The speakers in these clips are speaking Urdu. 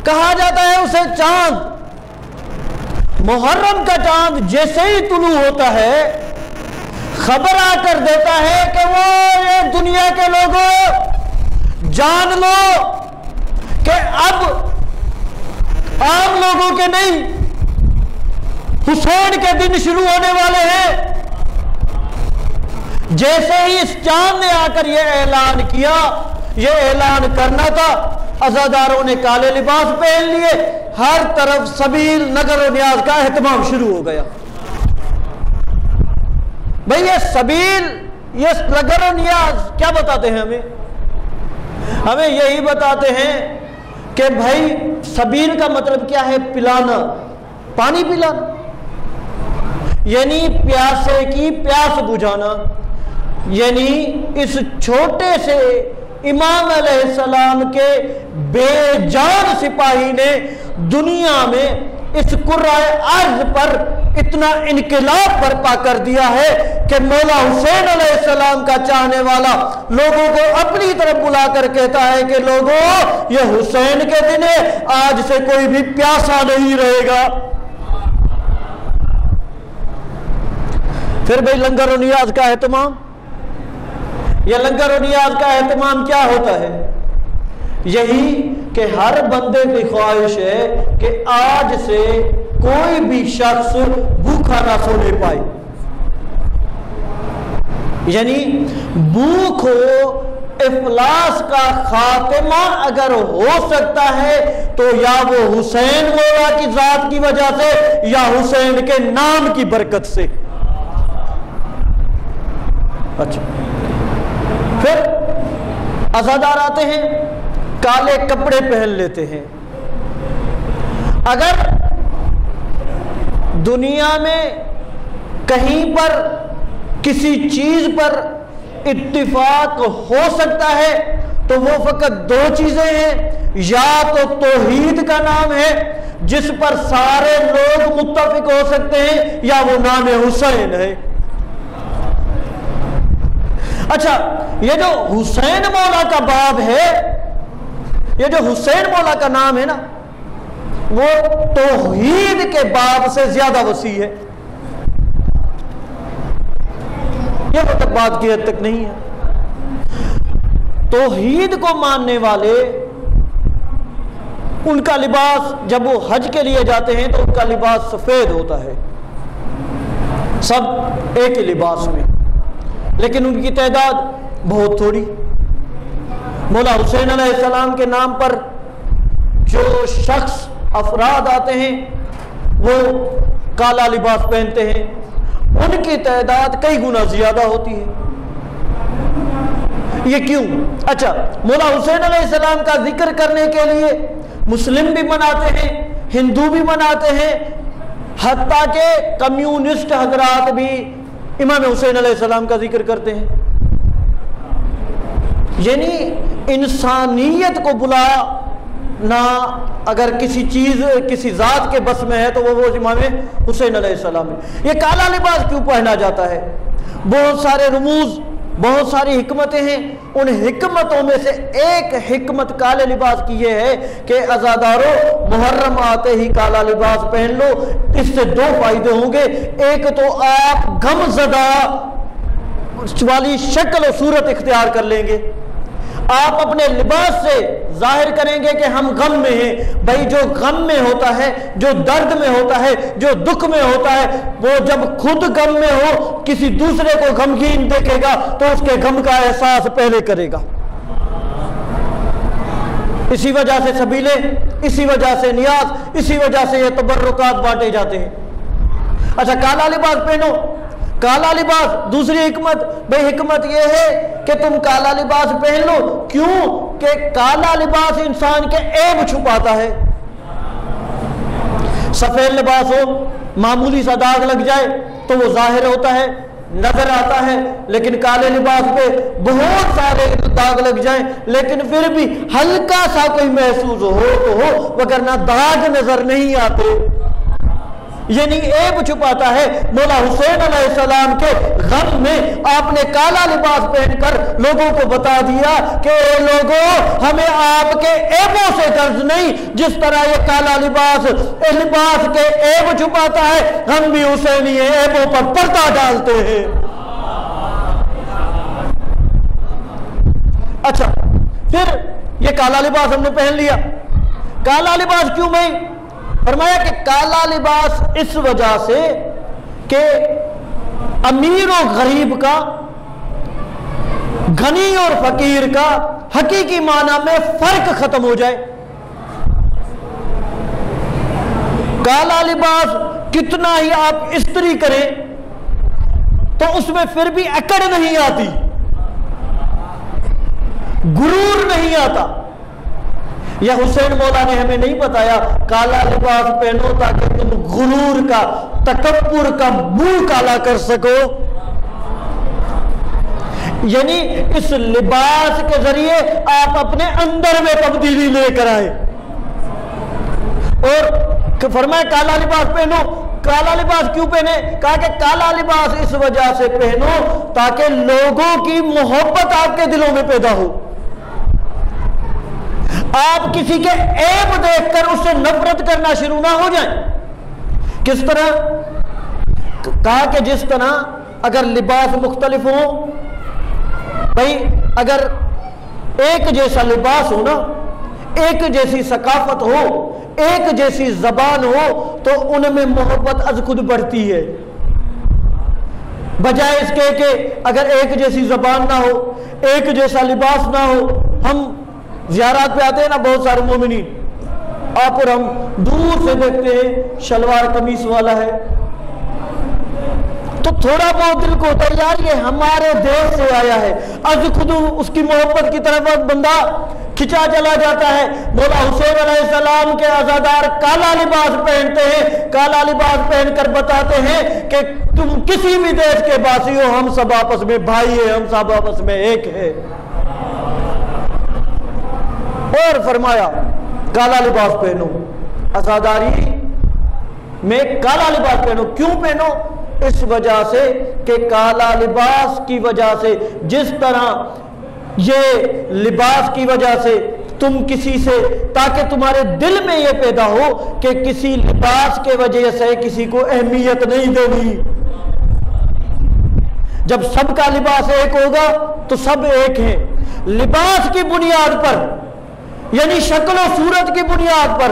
کہا جاتا ہے اسے چاند، محرم کا چاند جیسے ہی طلوع ہوتا ہے خبر آ کر دیتا ہے کہ وہ یہ دنیا کے لوگوں جان لو کہ اب عام لوگوں کے نہیں، حسین کے دن شروع ہونے والے ہیں۔ جیسے ہی اس چاند نے آ کر یہ اعلان کیا، یہ اعلان کرنا تھا، عزاداروں نے کالے لباس پہن لیے، ہر طرف سبیل نظر و نیاز کا اہتمام شروع ہو گیا۔ بھئی یہ سبیل، یہ نظر و نیاز کیا بتاتے ہیں ہمیں یہی بتاتے ہیں کہ بھائی سبیل کا مطلب کیا ہے؟ پلانا، پانی پلانا، یعنی پیاسے کی پیاس بجھانا۔ یعنی اس چھوٹے سے امام علیہ السلام کے بے جان سپاہی نے دنیا میں اس کرۂ ارض پر اتنا انقلاب برپا کر دیا ہے کہ مولا حسین علیہ السلام کا چاہنے والا لوگوں کو اپنی طرف بلا کر کہتا ہے کہ لوگوں یہ حسین کے دن ہے، آج سے کوئی بھی پیاسا نہیں رہے گا۔ پھر بھئی لنگر و نیاز کا اہتمام، یہ لنگر و نیاز کا اہتمام کیا ہوتا ہے؟ یہی کہ ہر بندے کی خواہش ہے کہ آج سے کوئی بھی شخص بھوکا نہ سونے پائے، یعنی بھوک ہو، افلاس کا خاتمہ اگر ہو سکتا ہے تو یا وہ حسین مولا کی ذات کی وجہ سے یا حسین کے نام کی برکت سے۔ اچھا، پھر عزادار آتے ہیں، کالے کپڑے پہن لیتے ہیں۔ اگر دنیا میں کہیں پر کسی چیز پر اتفاق ہو سکتا ہے تو وہ فقط دو چیزیں ہیں، یا تو توحید کا نام ہے جس پر سارے لوگ متفق ہو سکتے ہیں، یا وہ نام حسین ہے۔ اچھا، یہ جو حسین مولا کا باب ہے، یہ جو حسین مولا کا نام ہے نا، وہ توحید کے باب سے زیادہ وسیع ہے، یہ وہ تک بات کی حد تک نہیں ہے۔ توحید کو ماننے والے، ان کا لباس جب وہ حج کے لیے جاتے ہیں تو ان کا لباس سفید ہوتا ہے، سب ایک ہی لباس میں، لیکن ان کی تعداد بہت تھوڑی۔ مولا حسین علیہ السلام کے نام پر جو شخص افراد آتے ہیں وہ کالا لباس پہنتے ہیں، ان کی تعداد کئی گنا زیادہ ہوتی ہے۔ یہ کیوں؟ اچھا، مولا حسین علیہ السلام کا ذکر کرنے کے لیے مسلم بھی مناتے ہیں، ہندو بھی مناتے ہیں، حتیٰ کہ کمیونسٹ حضرات بھی امام حسین علیہ السلام کا ذکر کرتے ہیں۔ یعنی انسانیت کو بلانا اگر کسی چیز، کسی ذات کے بس میں ہے تو وہ امام حسین علیہ السلام ہے۔ یہ کالا لباس کیوں پہنا جاتا ہے؟ بہت سارے رموز، بہت ساری حکمتیں ہیں، ان حکمتوں میں سے ایک حکمت کالے لباس کی یہ ہے کہ عزاداروں محرم آتے ہی کالا لباس پہن لو، اس سے دو فائدے ہوں گے۔ ایک تو آپ غم زدہ والی شکل و صورت اختیار کر لیں گے، آپ اپنے لباس سے ظاہر کریں گے کہ ہم غم میں ہیں۔ بھائی جو غم میں ہوتا ہے، جو درد میں ہوتا ہے، جو دکھ میں ہوتا ہے، وہ جب خود غم میں ہو کسی دوسرے کو غمگین دیکھے گا تو اس کے غم کا احساس پہلے کرے گا۔ اسی وجہ سے سبیلے، اسی وجہ سے نیاز، اسی وجہ سے یہ تبرکات بانٹے جاتے ہیں۔ اچھا، کالا لباس پہنو، کالا لباس، دوسری حکمت، بھئی حکمت یہ ہے کہ تم کالا لباس پہن لو، کیوں کہ کالا لباس انسان کے عیب چھپاتا ہے۔ سفید لباس ہو، معمولی سا داغ لگ جائے تو وہ ظاہر ہوتا ہے، نظر آتا ہے، لیکن کالے لباس پہ بہت سارے داغ لگ جائیں لیکن پھر بھی ہلکا سا کوئی محسوس ہو تو ہو، وگرنہ داغ نظر نہیں آتے۔ یعنی عیب چھپاتا ہے۔ مولا حسین علیہ السلام کے غم میں آپ نے کالا لباس پہن کر لوگوں کو بتا دیا کہ اے لوگوں، ہمیں آپ کے عیبوں سے غرض نہیں، جس طرح یہ کالا لباس کے عیب چھپاتا ہے، ہم بھی حسینی عیبوں پر پردہ ڈالتے ہیں۔ اچھا، پھر یہ کالا لباس ہم نے پہن لیا۔ کالا لباس کیوں میں؟ فرمایا کہ کالا لباس اس وجہ سے کہ امیر و غریب کا، غنی اور فقیر کا حقیقی معنی میں فرق ختم ہو جائے۔ کالا لباس کتنا ہی آپ استری کریں تو اس میں پھر بھی اکڑ نہیں آتی، غرور نہیں آتا۔ یا حسین مولا نے ہمیں نہیں بتایا کالا لباس پہنو تاکہ تم غرور کا، تکبر کا منہ کالا کر سکو؟ یعنی اس لباس کے ذریعے آپ اپنے اندر میں تبدیلی لے کر آئے۔ اور فرمایا کالا لباس پہنو۔ کالا لباس کیوں پہنے؟ کہا کہ کالا لباس اس وجہ سے پہنو تاکہ لوگوں کی محبت آپ کے دلوں میں پیدا ہو، آپ کسی کے عیب دیکھ کر اس سے نفرت کرنا شروع نہ ہو جائیں۔ کس طرح؟ کہا کہ جس طرح اگر لباس مختلف ہو، بھائی اگر ایک جیسا لباس ہو نا، ایک جیسی ثقافت ہو، ایک جیسی زبان ہو تو ان میں محبت از خود بڑھتی ہے، بجائے اس کے کہ اگر ایک جیسی زبان نہ ہو، ایک جیسا لباس نہ ہو۔ ہم زیارات پہ آتے ہیں نا بہت سارے مومنین، آپ اور ہم دور سے دیکھتے ہیں شلوار قمیص والا ہے تو تھوڑا بہت دل کو ہوتا ہے یار یہ ہمارے دیش سے آیا ہے، از خود اس کی محبت کی طرف بندہ کھچا چلا جاتا ہے۔ مولا حسین علیہ السلام کے عزادار کالا لباس پہنتے ہیں، کالا لباس پہن کر بتاتے ہیں کہ تم کسی بھی دیش کے باسی ہو، ہم سب آپس میں بھائی ہیں، ہم سب آپس میں ایک ہے۔ اور فرمایا کالا لباس پہنو، عزاداری میں کالا لباس پہنو۔ کیوں پہنو؟ اس وجہ سے کہ کالا لباس کی وجہ سے، جس طرح یہ لباس کی وجہ سے تم کسی سے، تاکہ تمہارے دل میں یہ پیدا ہو کہ کسی لباس کے وجہ سے کسی کو اہمیت نہیں دینی۔ جب سب کا لباس ایک ہوگا تو سب ایک ہیں۔ لباس کی بنیاد پر، یعنی شکل و صورت کی بنیاد پر،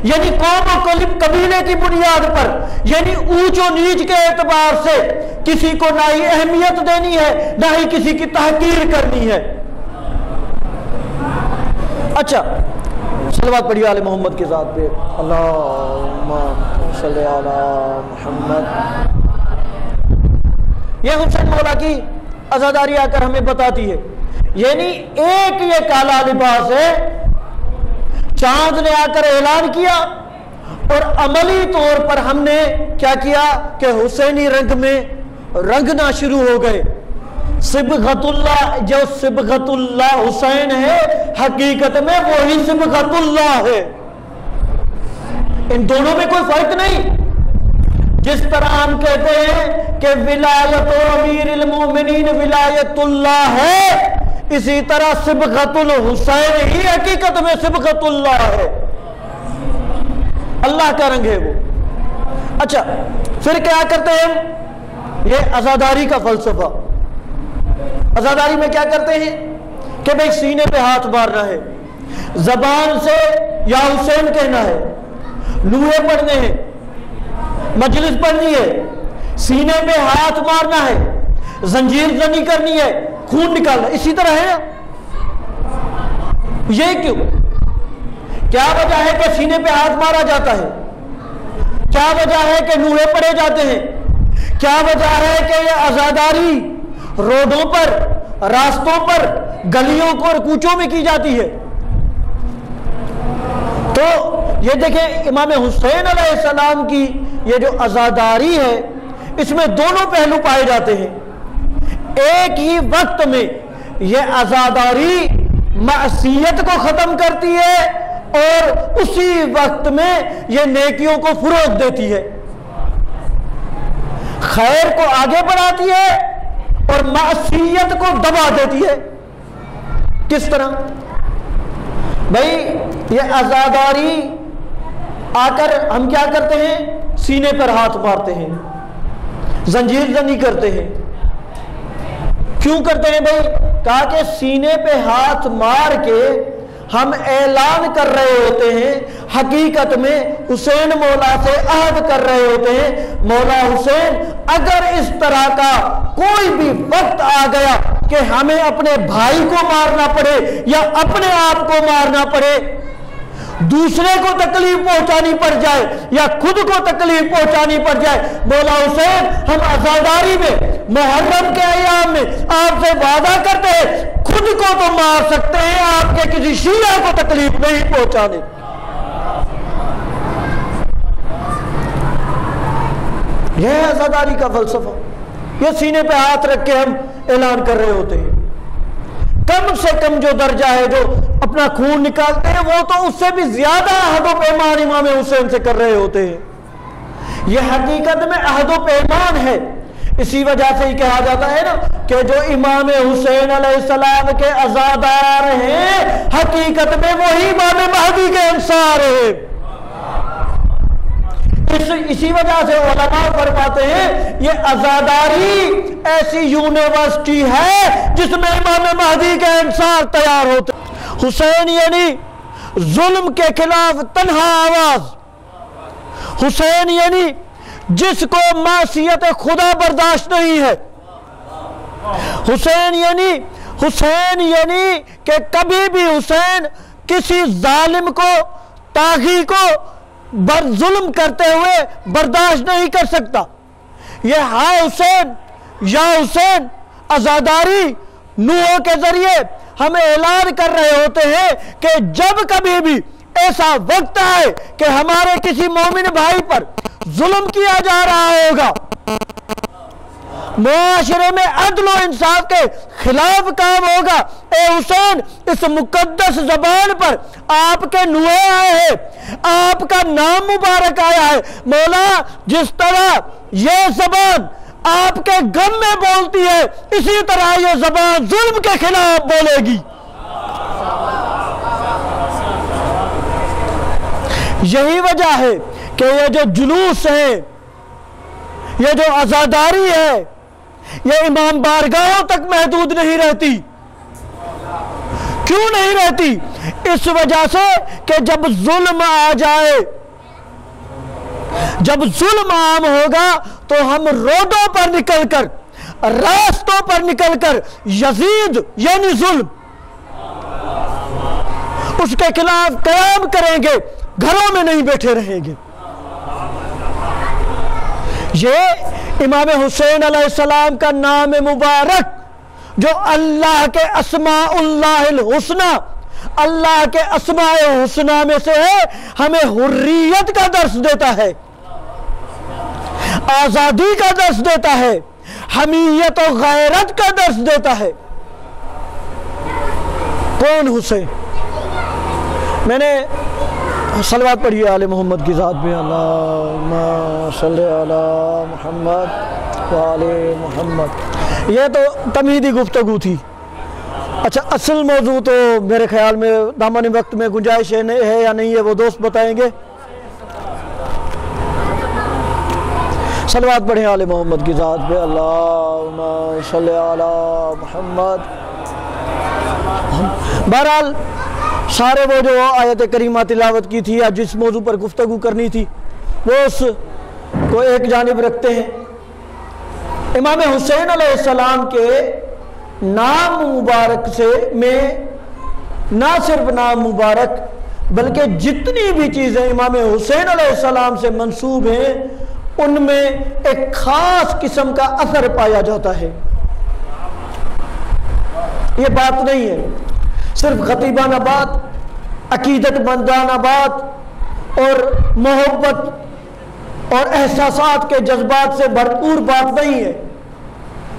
یعنی قوم و قبیلے کی بنیاد پر، یعنی اونچ و نیچ کے اعتبار سے کسی کو نہ ہی اہمیت دینی ہے، نہ ہی کسی کی تحقیر کرنی ہے۔ اچھا، صلوات پڑھیے آل محمد کی ذات پہ، اللہم صلی علی محمد۔ یہ حسین مولا کی عزاداری آ کر ہمیں بتاتی ہے، یعنی ایک یہ کالا لباس ہے، چاند نے آ کر اعلان کیا اور عملی طور پر ہم نے کیا کیا کہ حسینی رنگ میں رنگنا شروع ہو گئے۔ صبغت اللہ، جو صبغت اللہ حسین ہے حقیقت میں وہی صبغت اللہ ہے، ان دونوں میں کوئی فرق نہیں۔ جس طرح ہم کہتے ہیں کہ ولایت امیر المومنین ولایت اللہ ہے، اسی طرح صبغت الحسین ہی حقیقت میں صبغت اللہ ہے، اللہ کا رنگ ہے وہ۔ اچھا، پھر کیا کرتے ہیں؟ یہ عزاداری کا فلسفہ۔ عزاداری میں کیا کرتے ہیں کہ بھئی سینے پہ ہاتھ مارنا ہے، زبان سے یا حسین کہنا ہے، نوحے پڑھنے ہیں، مجلس پڑھنی ہے، سینے پہ ہاتھ مارنا ہے، زنجیر زنی کرنی ہے، خون نکالنا، اسی طرح ہے۔ یہ کیوں؟ کیا وجہ ہے کہ سینے پہ ہاتھ مارا جاتا ہے؟ کیا وجہ ہے کہ نوحے پڑے جاتے ہیں؟ کیا وجہ ہے کہ یہ عزاداری روڈوں پر، راستوں پر، گلیوں کو اور کوچوں میں کی جاتی ہے؟ تو یہ دیکھیں امام حسین علیہ السلام کی یہ جو عزاداری ہے اس میں دونوں پہلو پائے جاتے ہیں۔ ایک ہی وقت میں یہ عزاداری معصیت کو ختم کرتی ہے اور اسی وقت میں یہ نیکیوں کو فروغ دیتی ہے۔ خیر کو آگے بڑھاتی ہے اور معصیت کو دبا دیتی ہے۔ کس طرح؟ بھائی یہ عزاداری آ کر ہم کیا کرتے ہیں؟ سینے پر ہاتھ مارتے ہیں، زنجیر زنی کرتے ہیں۔ کیوں کرتے ہیں بھائی؟ کہا کہ سینے پہ ہاتھ مار کے ہم اعلان کر رہے ہوتے ہیں، حقیقت میں حسین مولا سے عہد کر رہے ہوتے ہیں، مولا حسین اگر اس طرح کا کوئی بھی وقت آ گیا کہ ہمیں اپنے بھائی کو مارنا پڑے یا اپنے آپ کو مارنا پڑے، دوسرے کو تکلیف پہنچانی پڑ جائے یا خود کو تکلیف پہنچانی پڑ جائے، مولا حسین ہم عزاداری میں، محرم کے ایام میں آپ سے وعدہ کرتے ہیں خود کو تو مار سکتے ہیں، آپ کے کسی شیعہ کو تکلیف نہیں پہنچانے۔ یہ ہے عزاداری کا فلسفہ۔ یہ سینے پہ ہاتھ رکھ کے ہم اعلان کر رہے ہوتے ہیں۔ کم سے کم جو درجہ ہے، جو اپنا خون نکالتے ہیں، وہ تو اس سے بھی زیادہ عہد و پیمان امام حسین سے کر رہے ہوتے ہیں۔ یہ حقیقت میں عہد و پیمان ہے۔ اسی وجہ سے ہی کہا جاتا ہے نا کہ جو امام حسین علیہ السلام کے عزادار ہیں، حقیقت میں وہی امام مہدی کے انصار ہیں۔ اسی وجہ سے علماء فرماتے ہیں یہ عزاداری ایسی یونیورسٹی ہے جس میں امام مہدی کے انصار تیار ہوتے ہیں۔ حسین یعنی ظلم کے خلاف تنہا آواز، حسین یعنی جس کو معصیت خدا برداشت نہیں ہے، حسین یعنی کہ کبھی بھی حسین کسی ظالم کو، طاغی کو ظلم کرتے ہوئے برداشت نہیں کر سکتا۔ یہ ہائے حسین یا حسین عزاداری نوحوں کے ذریعے ہم اعلان کر رہے ہوتے ہیں کہ جب کبھی بھی ایسا وقت آئے کہ ہمارے کسی مومن بھائی پر ظلم کیا جا رہا ہوگا، معاشرے میں عدل و انصاف کے خلاف کام ہوگا، اے حسین اس مقدس زبان پر آپ کے نوحے آئے ہیں، آپ کا نام مبارک آیا ہے، مولا جس طرح یہ زبان آپ کے غم میں بولتی ہے اسی طرح یہ زبان ظلم کے خلاف بولے گی۔ یہی وجہ ہے کہ یہ جو جلوس ہے، یہ جو عزاداری ہے، یہ امام بارگاہوں تک محدود نہیں رہتی۔ کیوں نہیں رہتی؟ اس وجہ سے کہ جب ظلم آ جائے، جب ظلم عام ہوگا تو ہم روڈوں پر نکل کر، راستوں پر نکل کر یزید یعنی ظلم اس کے خلاف قیام کریں گے، گھروں میں نہیں بیٹھے رہیں گے۔ یہ امام حسین علیہ السلام کا نام مبارک جو اللہ کے اسماء اللہ الحسنى، اللہ کے اسماء حسنى میں سے ہے، ہمیں حریت کا درس دیتا ہے، آزادی کا درس دیتا ہے، حمیت و غیرت کا درس دیتا ہے۔ کون حسین؟ میں نے صلوات پڑھی ہے آل محمد کی ذات میں، اللہم صلی علی محمد وآل محمد۔ یہ تو تمہیدی گفتگو تھی۔ اچھا اصل موضوع تو میرے خیال میں دامن وقت میں گنجائش ہے یا نہیں ہے وہ دوست بتائیں گے۔ صلوات پڑھیں آل محمد کی ذات پہ، اللہم صلی علی محمد۔ بہرحال سارے وہ جو آیت کریمہ تلاوت کی تھی یا جس موضوع پر گفتگو کرنی تھی وہ اس کو ایک جانب رکھتے ہیں۔ امام حسین علیہ السلام کے نام مبارک سے میں نہ صرف نام مبارک بلکہ جتنی بھی چیزیں امام حسین علیہ السلام سے منسوب ہیں ان میں ایک خاص قسم کا اثر پایا جاتا ہے۔ یہ بات نہیں ہے صرف خطیبانہ بات، عقیدت مندانہ بات اور محبت اور احساسات کے جذبات سے بھرپور بات نہیں ہے،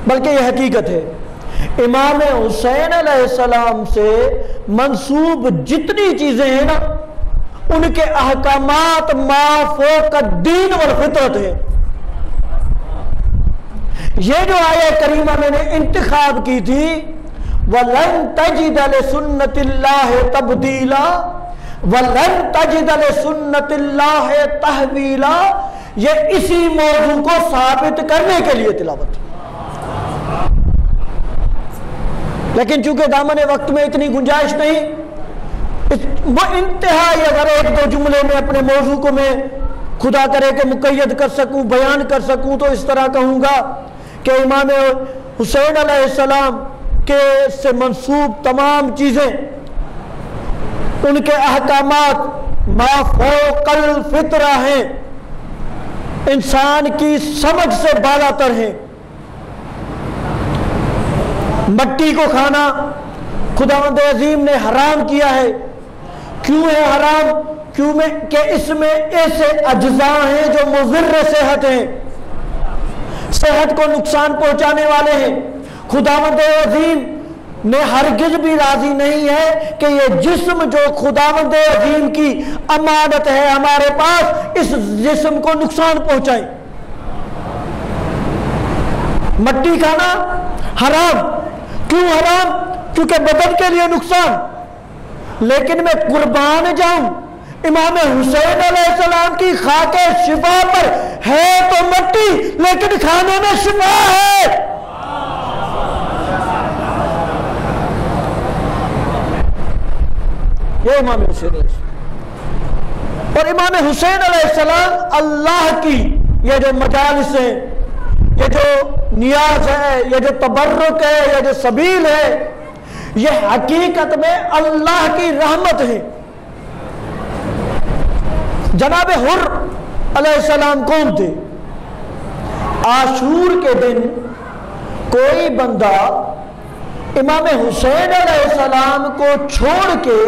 بلکہ یہ حقیقت ہے۔ امام حسین علیہ السلام سے منسوب جتنی چیزیں ہیں نا ان کے احکامات ما فوق الدین والفطرت ہیں۔ یہ جو آیہ کریمہ میں نے انتخاب کی تھی وَلَن تَجِدَ لِسُنَّتِ اللَّهِ تَبْدِيلًا وَلَن تَجِدَ لِسُنَّتِ اللَّهِ تَحْوِيلًا، یہ اسی موضوع کو ثابت کرنے کے لیے تلاوت. لیکن چونکہ دامن وقت میں اتنی گنجائش نہیں، وہ انتہائی اگر ایک دو جملے میں اپنے موضوع کو میں خدا کرے کہ مقید کر سکوں، بیان کر سکوں، تو اس طرح کہوں گا کہ امام حسین علیہ السلام کے سے منسوب تمام چیزیں، ان کے احکامات ما فوق الفطرہ ہیں، انسان کی سمجھ سے بالا تر ہیں. مٹی کو کھانا خداوند عظیم نے حرام کیا ہے. کیوں ہے حرام؟ کیوں میں کہ اس میں ایسے اجزاء ہیں جو مضر صحت ہیں، صحت کو نقصان پہنچانے والے ہیں. خداوند عظیم نے ہرگز بھی راضی نہیں ہے کہ یہ جسم جو خداوند عظیم کی امانت ہے ہمارے پاس، اس جسم کو نقصان پہنچائے. مٹی کھانا حرام. کیوں حرام؟ کیونکہ بدن کے لیے نقصان. لیکن میں قربان جاؤں، امام حسین علیہ السلام کی خاک شفا پر ہے تو مٹی، لیکن کھانے میں شفا ہے. یہ امام حسین علیہ السلام. اور امام حسین علیہ السلام اللہ کی یہ جو مجالس ہیں، یہ جو نیاز ہے، یہ جو تبرک ہے، یہ جو سبیل ہے، یہ حقیقت میں اللہ کی رحمت ہے. جناب حر علیہ السلام کون تھے؟ عاشور کے دن کوئی بندہ امام حسین علیہ السلام کو چھوڑ کے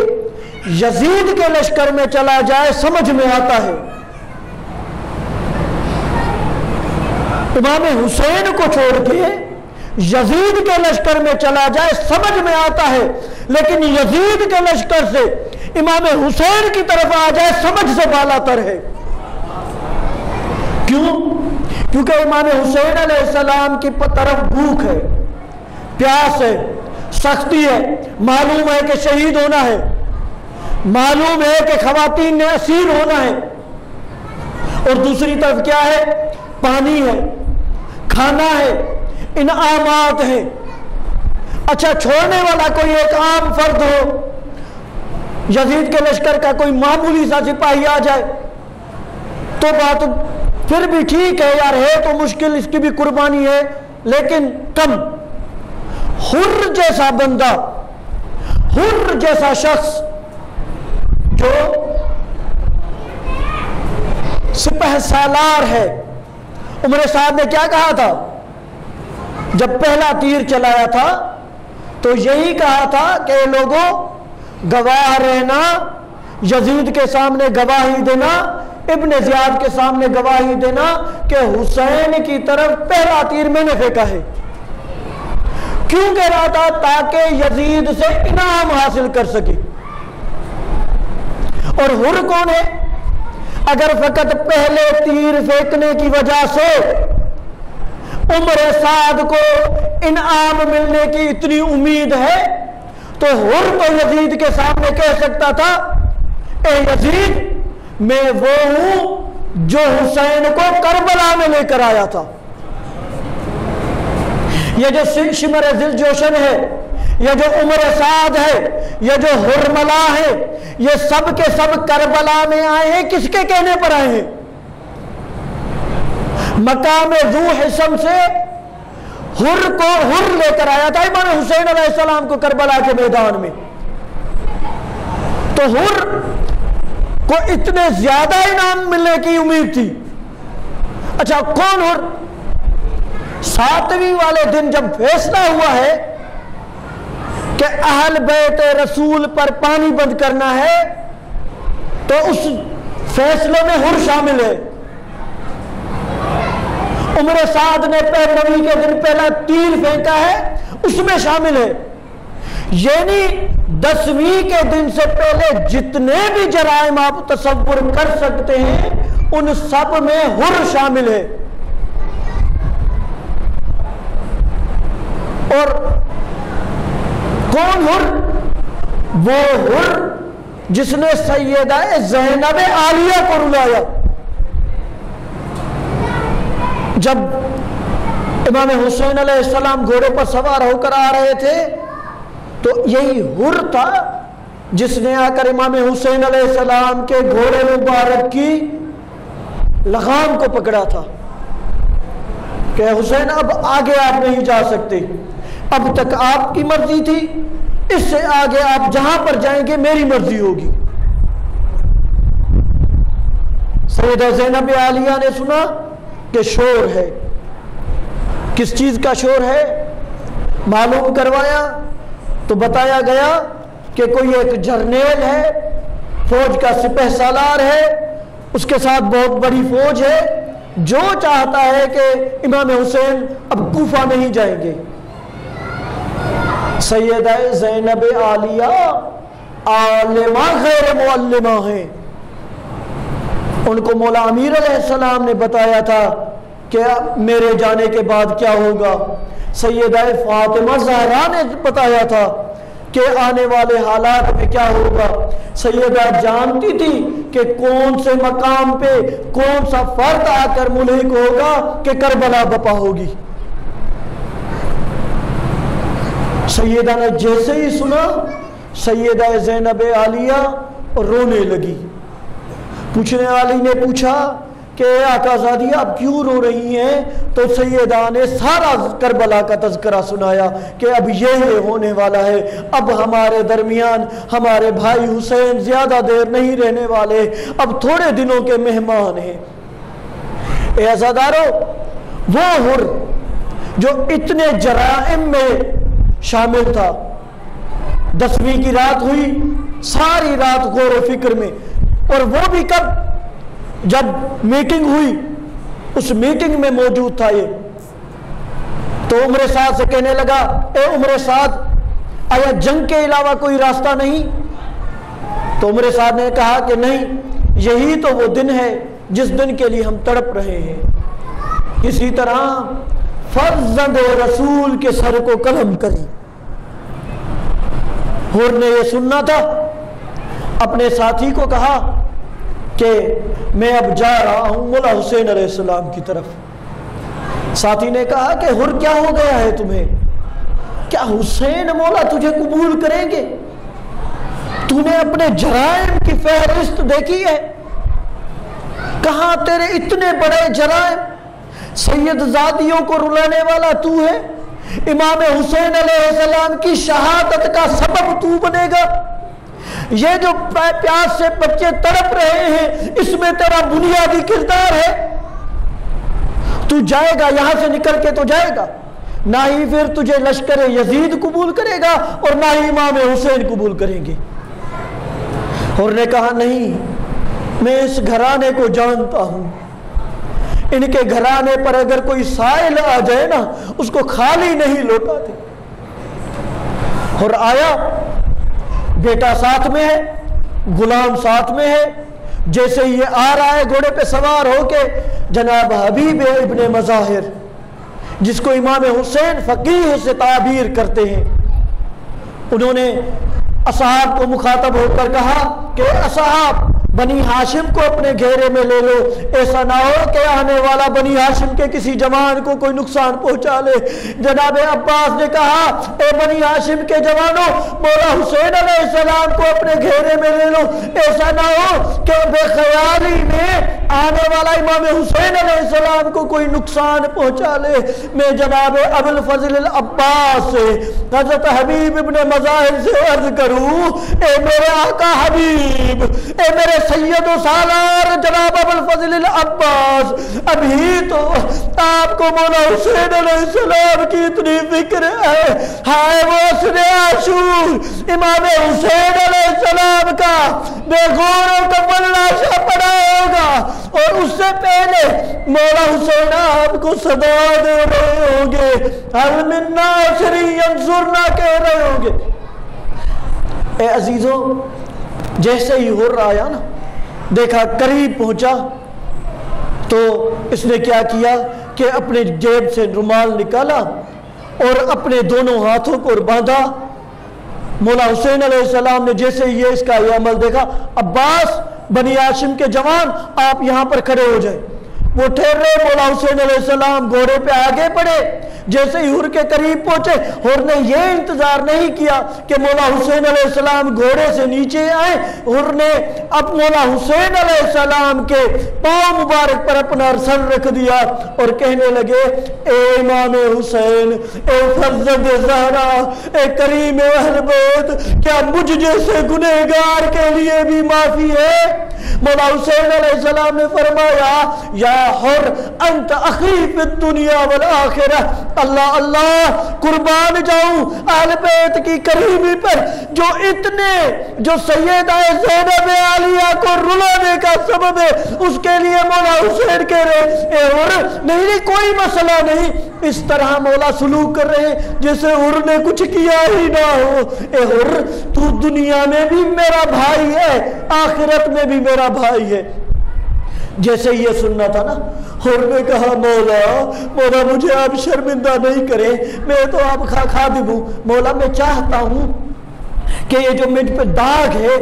یزید کے لشکر میں چلا جائے سمجھ میں آتا ہے. امام حسین کو چھوڑ کے یزید کے لشکر میں چلا جائے سمجھ میں آتا ہے، لیکن یزید کے لشکر سے امام حسین کی طرف آ جائے سمجھ سے بالا تر ہے. کیوں؟ کیونکہ امام حسین علیہ السلام کی طرف بھوک ہے، پیاس ہے، سختی ہے. معلوم ہے کہ شہید ہونا ہے، معلوم ہے کہ خواتین نے اسیر ہونا ہے، اور دوسری طرف کیا ہے؟ پانی ہے، کھانا ہے، انعامات ہیں. اچھا چھوڑنے والا کوئی ایک عام فرد ہو، یزید کے لشکر کا کوئی معمولی سا سپاہی آ جائے تو بات پھر بھی ٹھیک ہے، یار ہے تو مشکل، اس کی بھی قربانی ہے، لیکن کم. حر جیسا بندہ، حر جیسا شخص جو سپہ سالار ہے. عمر صاحب نے کیا کہا تھا جب پہلا تیر چلایا تھا؟ تو یہی کہا تھا کہ لوگوں گواہ رہنا، یزید کے سامنے گواہی دینا، ابن زیاد کے سامنے گواہی دینا کہ حسین کی طرف پہلا تیر میں نے پھینکا ہے. کیوں کہہ رہا تھا؟ تاکہ یزید سے انعام حاصل کر سکے. اور حر کون ہے؟ اگر فقط پہلے تیر پھینکنے کی وجہ سے عمر سعد کو انعام ملنے کی اتنی امید ہے تو حر تو یزید کے سامنے کہہ سکتا تھا، اے یزید میں وہ ہوں جو حسین کو کربلا میں لے کر آیا تھا. یہ جو شمر ذل جوشن ہے، یہ جو عمر سعد ہے، یہ جو حرملا ہے، یہ سب کے سب کربلا میں آئے ہیں. کس کے کہنے پر آئے ہیں؟ مقام ذو حشم سے حر کو حر لے کر آیا تھا امام حسین علیہ السلام کو کربلا کے میدان میں. تو حر کو اتنے زیادہ انعام ملنے کی امید تھی. اچھا کون حر؟ 7ویں والے دن جب فیصلہ ہوا ہے کہ اہل بیت رسول پر پانی بند کرنا ہے تو اس فیصلے میں حر شامل ہے. عمر سعد نے 9ویں کے دن پہلا تیر پھینکا ہے، اس میں شامل ہے. یعنی 10ویں کے دن سے پہلے جتنے بھی جرائم آپ تصور کر سکتے ہیں ان سب میں حر شامل ہے. اور کون حر؟ وہ حر جس نے سیدہ زینب عالیہ کو رلایا۔ جب امام حسین علیہ السلام گھوڑے پر سوار ہو کر آ رہے تھے تو یہی حر تھا جس نے آ کر امام حسین علیہ السلام کے گھوڑے مبارک کی لگام کو پکڑا تھا کہ حسین اب آگے آپ نہیں جا سکتے، اب تک آپ کی مرضی تھی، اس سے آگے آپ جہاں پر جائیں گے میری مرضی ہوگی۔ سیدہ زینب عالیہ نے سنا کہ شور ہے۔ کس چیز کا شور ہے؟ معلوم کروایا تو بتایا گیا کہ کوئی ایک جرنیل ہے، فوج کا سپہ سالار ہے، اس کے ساتھ بہت بڑی فوج ہے، جو چاہتا ہے کہ امام حسین اب کوفہ نہیں جائیں گے۔ سیدہ زینب عالیہ عالمہ غیر معلمہ ہیں، ان کو مولا امیر علیہ السلام نے بتایا تھا کہ میرے جانے کے بعد کیا ہوگا۔ سیدہ فاطمہ زہرا نے بتایا تھا کہ آنے والے حالات میں کیا ہوگا۔ سیدہ جانتی تھی کہ کون سے مقام پہ کون سا فرد آ کر ملحق ہوگا کہ کربلا بپا ہوگی۔ سیدہ نے جیسے ہی سنا، سیدہ زینب عالیہ رونے لگی۔ پوچھنے والی نے پوچھا کہ آقا زادی آپ کیوں رو رہی ہیں؟ تو سیدہ نے سارا کربلا کا تذکرہ سنایا کہ اب یہ ہونے والا ہے، اب ہمارے درمیان ہمارے بھائی حسین زیادہ دیر نہیں رہنے والے، اب تھوڑے دنوں کے مہمان ہیں۔ اے عزادارو، وہ حر جو اتنے جرائم میں شامل تھا، 10ویں کی رات ہوئی، ساری رات غور و فکر میں، اور وہ بھی کب؟ جب میٹنگ ہوئی، اس میٹنگ میں موجود تھا یہ۔ تو عمر سعد سے کہنے لگا، اے عمر سعد، آیا جنگ کے علاوہ کوئی راستہ نہیں؟ تو عمر سعد نے کہا کہ نہیں، یہی تو وہ دن ہے جس دن کے لیے ہم تڑپ رہے ہیں۔ اسی طرح فرزند رسول کے سر کو قلم کریں۔ حر نے یہ سننا تھا، اپنے ساتھی کو کہا کہ میں اب جا رہا ہوں مولا حسین علیہ السلام کی طرف۔ ساتھی نے کہا کہ حر کیا ہو گیا ہے تمہیں؟ کیا حسین مولا تجھے قبول کریں گے؟ تو نے اپنے جرائم کی فہرست دیکھی ہے؟ کہاں تیرے اتنے بڑے جرائم؟ سید زادیوں کو رلانے والا تو ہے، امام حسین علیہ السلام کی شہادت کا سبب تو بنے گا۔ یہ جو پیاس سے بچے تڑپ رہے ہیں، اس میں تیرا بنیادی کردار ہے۔ تو جائے گا، یہاں سے نکل کے تو جائے گا، نہ ہی پھر تجھے لشکر یزید قبول کرے گا اور نہ ہی امام حسین قبول کریں گے۔ اور نے کہا نہیں، میں اس گھرانے کو جانتا ہوں، ان کے گھرانے پر اگر کوئی سائل آ جائے نا، اس کو خالی نہیں لوٹاتے۔ اور آیا، بیٹا ساتھ میں ہے، غلام ساتھ میں ہے، جیسے یہ آ رہا ہے گھوڑے پہ سوار ہو کے، جناب حبیب ابن مظاہر، جس کو امام حسین فقیہ سے تعبیر کرتے ہیں، انہوں نے اصحاب کو مخاطب ہو کر کہا کہ اصحاب، بنی ہاشم کو اپنے گھیرے میں لے لو، ایسا نہ ہو کہ آنے والا بنی ہاشم کے کسی جوان کو کوئی نقصان پہنچا لے۔ جناب عباس نے کہا، اے بنی ہاشم کے جوانوں، مولا حسین علیہ السلام کو اپنے گھیرے میں لے لو، ایسا نہ ہو کہ بے خیالی میں آنے والا امام حسین علیہ السلام کو کوئی نقصان پہنچا لے۔ میں جناب ابو الفضل العباس سے، حضرت حبیب ابن مظاہر سے عرض کروں، اے میرے آقا حبیب، اے میرے سید و سالار جناب ابو الفضل العباس، ابھی تو آپ کو مولا حسین علیہ السلام کی اتنی فکر ہے، ہائے وہ حسن عاشور امام حسین علیہ السلام کا بے غور و کفن لاشا پڑا ہوگا، اور اس سے پہلے مولا حسین آپ کو صدا دے رہے ہوں گے، حل من ناصر ینصرنا کہہ رہے ہوں گے۔ اے عزیزوں، جیسے ہی حر آیا نا، دیکھا قریب پہنچا تو اس نے کیا کیا کہ اپنے جیب سے رومال نکالا اور اپنے دونوں ہاتھوں کو باندھا۔ مولا حسین علیہ السلام نے جیسے یہ اس کا یہ عمل دیکھا، عباس بنی ہاشم کے جوان آپ یہاں پر کھڑے ہو جائیں۔ وہ ٹھہرے، مولا حسین علیہ السلام گھوڑے پہ آگے بڑھے، جیسے ہی حور کے قریب پہنچے، حور نے یہ انتظار نہیں کیا کہ مولا حسین علیہ السلام گھوڑے سے نیچے آئے، حور نے اب مولا حسین علیہ السلام کے پاؤں مبارک پر اپنا سر رکھ دیا اور کہنے لگے، اے امام حسین، اے فرزند زہرا، اے کریم اہل بیت، کیا مجھ جیسے گنہگار کے لیے بھی معافی ہے؟ مولا حسین علیہ السلام نے فرمایا، یا حر انت اخی فی الدنیا والآخرہ، اللہ اللہ قربان جاؤں اہل بیت کی قریبی پر، جو سیدہ زینب عالیہ کو رلانے کا سبب ہے، اس کے لیے مولا حسین کہہ رہے، اے حر نہیں کوئی مسئلہ نہیں، اس طرح مولا سلوک کر رہے ہیں جیسے حر نے کچھ کیا ہی نہ ہو۔ اے حر تو دنیا میں بھی میرا بھائی ہے، آخرت میں بھی میرا بھائی ہے۔ جیسے یہ سننا تھا نا، حر نے کہا، مولا مجھے آپ شرمندہ نہیں کرے، میں تو آپ خادم ہوں، مولا میں چاہتا ہوں کہ یہ جو مجھ پہ داغ ہے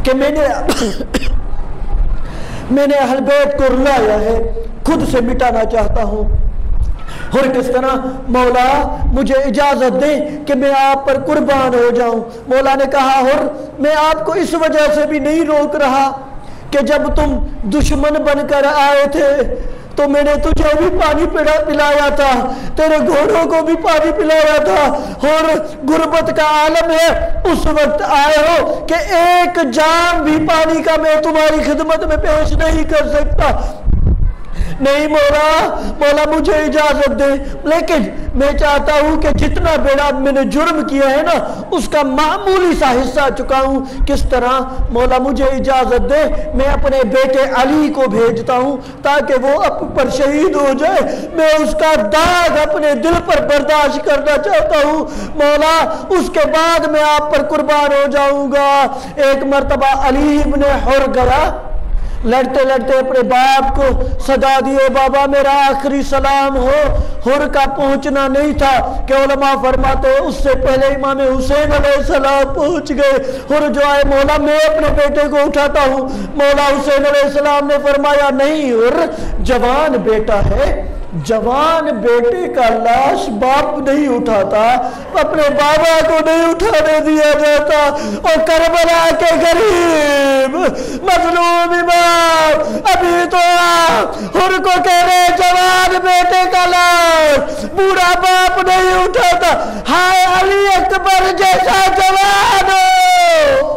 کہ میں نے اہل بیت کو رلایا ہے، خود سے مٹانا چاہتا ہوں۔ حر کس طرح؟ مولا مجھے اجازت دیں کہ میں آپ پر قربان ہو جاؤں۔ مولا نے کہا، حر میں آپ کو اس وجہ سے بھی نہیں روک رہا کہ جب تم دشمن بن کر آئے تھے تو میں نے تجھے بھی پانی پلایا تھا، تیرے گھوڑوں کو بھی پانی پلایا تھا، اور غربت کا عالم ہے، اس وقت آئے ہو کہ ایک جام بھی پانی کا میں تمہاری خدمت میں پیش نہیں کر سکتا۔ نہیں مولا مجھے اجازت دے، لیکن میں چاہتا ہوں کہ جتنا بڑا میں نے جرم کیا ہے نا، اس کا معمولی سا حصہ چکاؤں۔ کس طرح؟ مولا مجھے اجازت دے، میں اپنے بیٹے علی کو بھیجتا ہوں تاکہ وہ پر شہید ہو جائے، میں اس کا داغ اپنے دل پر برداشت کرنا چاہتا ہوں، مولا اس کے بعد میں آپ پر قربان ہو جاؤں گا۔ ایک مرتبہ علی ابن حر گیا، لڑتے لڑتے اپنے باپ کو صدا دیے، بابا میرا آخری سلام ہو۔ حر کا پہنچنا نہیں تھا کہ علماء فرماتے اس سے پہلے امام حسین علیہ السلام پہنچ گئے۔ حر جو آئے، مولا میں اپنے بیٹے کو اٹھاتا ہوں۔ مولا حسین علیہ السلام نے فرمایا، نہیں حر، جوان بیٹا ہے، جوان بیٹے کا لاش باپ نہیں اٹھاتا، اپنے بابا کو نہیں اٹھانے دیا جاتا۔ اور کربلا کے غریب مظلوم امام ابھی تو حر کو کہہ رہے، جوان بیٹے کا لاش بوڑھا باپ نہیں اٹھاتا، ہائے علی اکبر جیسا جوان ہو۔